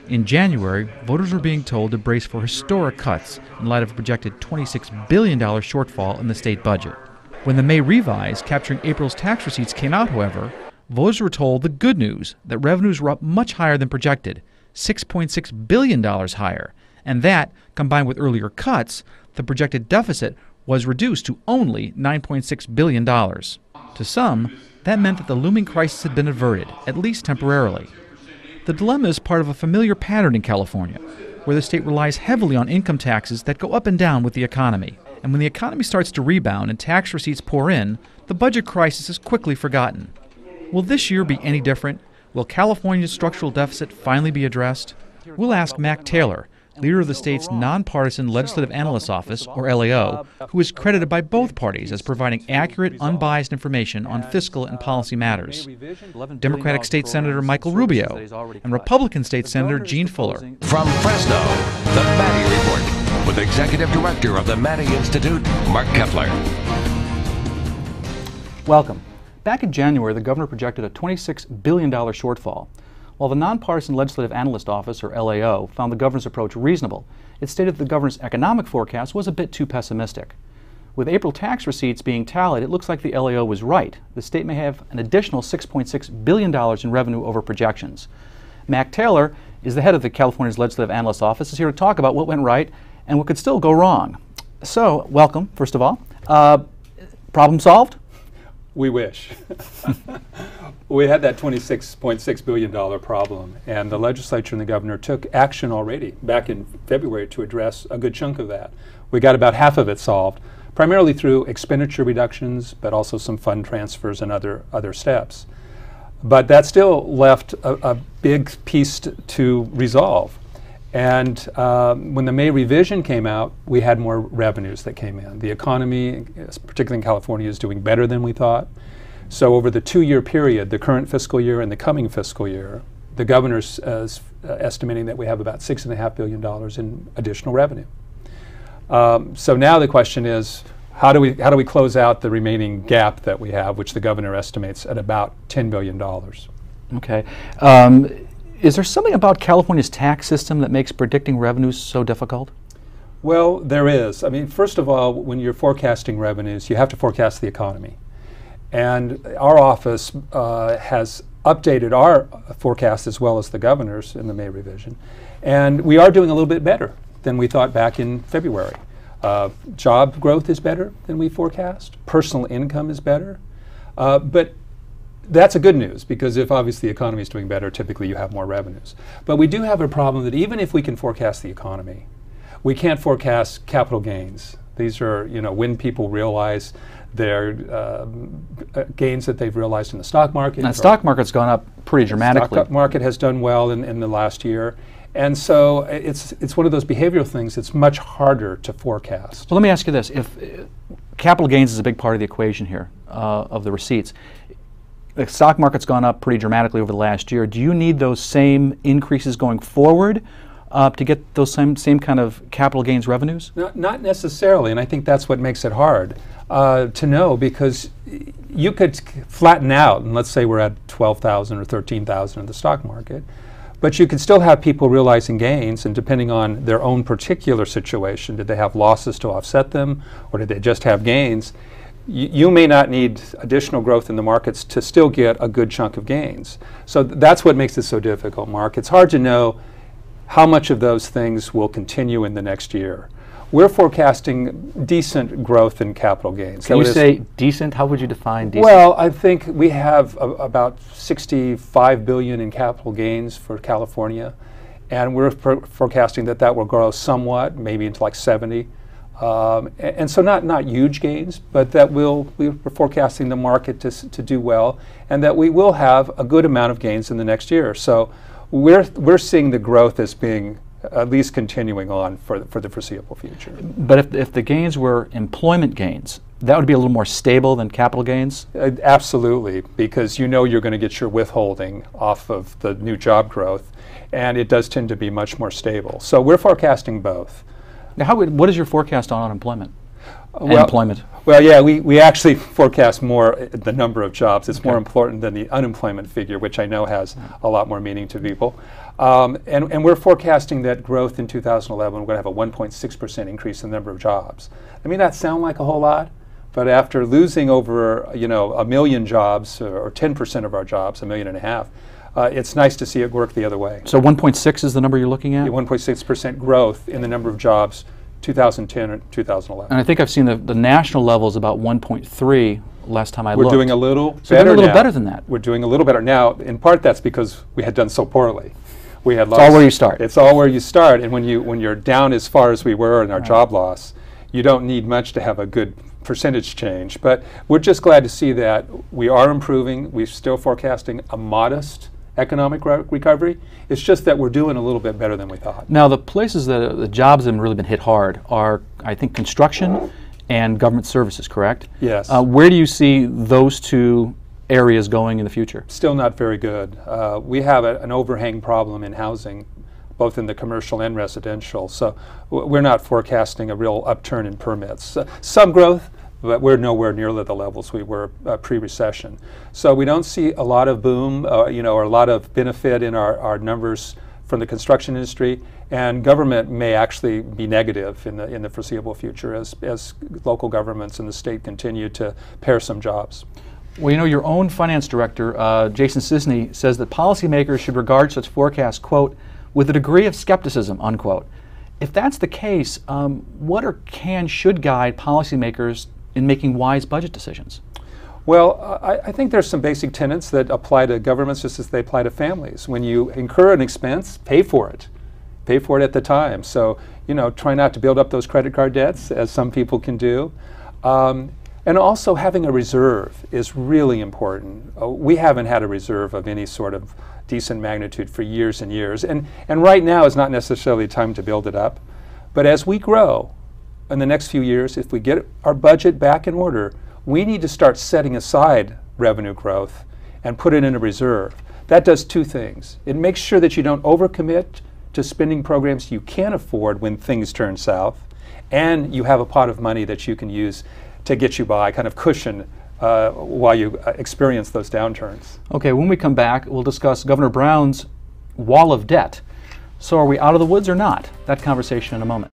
In January, voters were being told to brace for historic cuts in light of a projected $26 billion shortfall in the state budget. When the May revise capturing April's tax receipts came out, however, voters were told the good news that revenues were up much higher than projected, $6.6 billion higher, and that, combined with earlier cuts, the projected deficit was reduced to only $9.6 billion. To some, that meant that the looming crisis had been averted, at least temporarily. The dilemma is part of a familiar pattern in California, where the state relies heavily on income taxes that go up and down with the economy. And when the economy starts to rebound and tax receipts pour in, the budget crisis is quickly forgotten. Will this year be any different? Will California's structural deficit finally be addressed? We'll ask Mac Taylor, leader of the state's non-partisan Legislative Analyst Office, or LAO, who is credited by both parties as providing accurate, unbiased information on fiscal and policy matters. Democratic State Senator Michael Rubio and Republican State Senator Gene Fuller. From Fresno, the Maddy Report, with Executive Director of the Maddy Institute, Mark Kepler. Welcome. Back in January, the governor projected a $26 billion shortfall. While the Nonpartisan Legislative Analyst Office, or LAO, found the governor's approach reasonable, it stated that the governor's economic forecast was a bit too pessimistic. With April tax receipts being tallied, it looks like the LAO was right. The state may have an additional $6.6 billion in revenue over projections. Mac Taylor is the head of the California's Legislative Analyst Office, is here to talk about what went right and what could still go wrong. So, welcome, first of all. Problem solved? We wish. We had that $26.6 billion problem, and the legislature and the governor took action already back in February to address a good chunk of that. We got about half of it solved, primarily through expenditure reductions, but also some fund transfers and other steps. But that still left a big piece to resolve. And when the May revision came out, we had more revenues that came in. The economy, particularly in California, is doing better than we thought. So over the 2-year period, the current fiscal year and the coming fiscal year, the governor's estimating that we have about $6.5 billion in additional revenue. So now the question is, how do we close out the remaining gap that we have, which the governor estimates at about $10 billion? Okay. Is there something about California's tax system that makes predicting revenues so difficult? Well, there is. I mean, first of all, when you're forecasting revenues, you have to forecast the economy. And our office has updated our forecast as well as the governor's in the May revision. And we are doing a little bit better than we thought back in February. Job growth is better than we forecast. Personal income is better. But that's a good news, because if obviously the economy is doing better, typically you have more revenues. But we do have a problem that even if we can forecast the economy, we can't forecast capital gains. These are, when people realize their gains that they've realized in the stock market. And the stock market's gone up pretty dramatically. The stock market has done well in the last year. And so it's one of those behavioral things that's much harder to forecast. Well, let me ask you this. If capital gains is a big part of the equation here, of the receipts, the stock market's gone up pretty dramatically over the last year. Do you need those same increases going forward to get those same kind of capital gains revenues? Not necessarily, and I think that's what makes it hard to know, because you could flatten out, and let's say we're at 12,000 or 13,000 in the stock market, but you could still have people realizing gains, and depending on their own particular situation, did they have losses to offset them, or did they just have gains? You may not need additional growth in the markets to still get a good chunk of gains. So that's what makes it so difficult, Mark. It's hard to know how much of those things will continue in the next year. We're forecasting decent growth in capital gains. Can you say decent? How would you define decent? Well, I think we have about $65 billion in capital gains for California, and we're forecasting that will grow somewhat, maybe into like 70. And so not huge gains, but that we're forecasting the market to do well, and that we will have a good amount of gains in the next year. So we're seeing the growth as being at least continuing on for the foreseeable future. But if the gains were employment gains, that would be a little more stable than capital gains? Absolutely, because you're going to get your withholding off of the new job growth, and it does tend to be much more stable. So we're forecasting both. Now, what is your forecast on unemployment? employment? Well, yeah, we actually forecast more the number of jobs. It's more important than the unemployment figure, which I know has a lot more meaning to people. And we're forecasting that growth in 2011, we're going to have a 1.6% increase in the number of jobs. I mean, that sound like a whole lot, but after losing over, 1 million jobs, or 10% of our jobs, 1.5 million, it's nice to see it work the other way. So 1.6 is the number you're looking at? 1.6% growth in the number of jobs 2010 or 2011. And I think I've seen the national level is about 1.3 last time I looked. We're doing a little better. So we're doing a little now. better than that. We're doing a little better now. In part, that's because we had done so poorly. We had It's all where you start. It's all where you start, and when you're down as far as we were in our job loss, you don't need much to have a good percentage change. But we're just glad to see that we are improving. We're still forecasting a modest economic recovery. It's just that we're doing a little bit better than we thought. Now, the places that the jobs have really been hit hard are, I think, construction and government services, correct? Yes. Where do you see those two areas going in the future? Still not very good. We have an overhang problem in housing, both in the commercial and residential. So we're not forecasting a real upturn in permits. Some growth, but we're nowhere near the levels we were pre-recession. So we don't see a lot of boom, or a lot of benefit in our numbers from the construction industry, and government may actually be negative in the foreseeable future as local governments and the state continue to pare some jobs. Well, your own finance director, Jason Cisney, says that policymakers should regard such forecasts, quote, with a degree of skepticism, unquote. If that's the case, what should guide policymakers in making wise budget decisions? Well, I think there's some basic tenets that apply to governments just as they apply to families. When you incur an expense, pay for it. Pay for it at the time. So, try not to build up those credit card debts, as some people can do. And also having a reserve is really important. We haven't had a reserve of any sort of decent magnitude for years and years. And right now is not necessarily time to build it up. But as we grow in the next few years, if we get our budget back in order, we need to start setting aside revenue growth and put it in a reserve. That does two things. It makes sure that you don't overcommit to spending programs you can't afford when things turn south, and you have a pot of money that you can use to get you by, kind of cushion while you experience those downturns. Okay, when we come back, we'll discuss Governor Brown's wall of debt. So are we out of the woods or not? That conversation in a moment.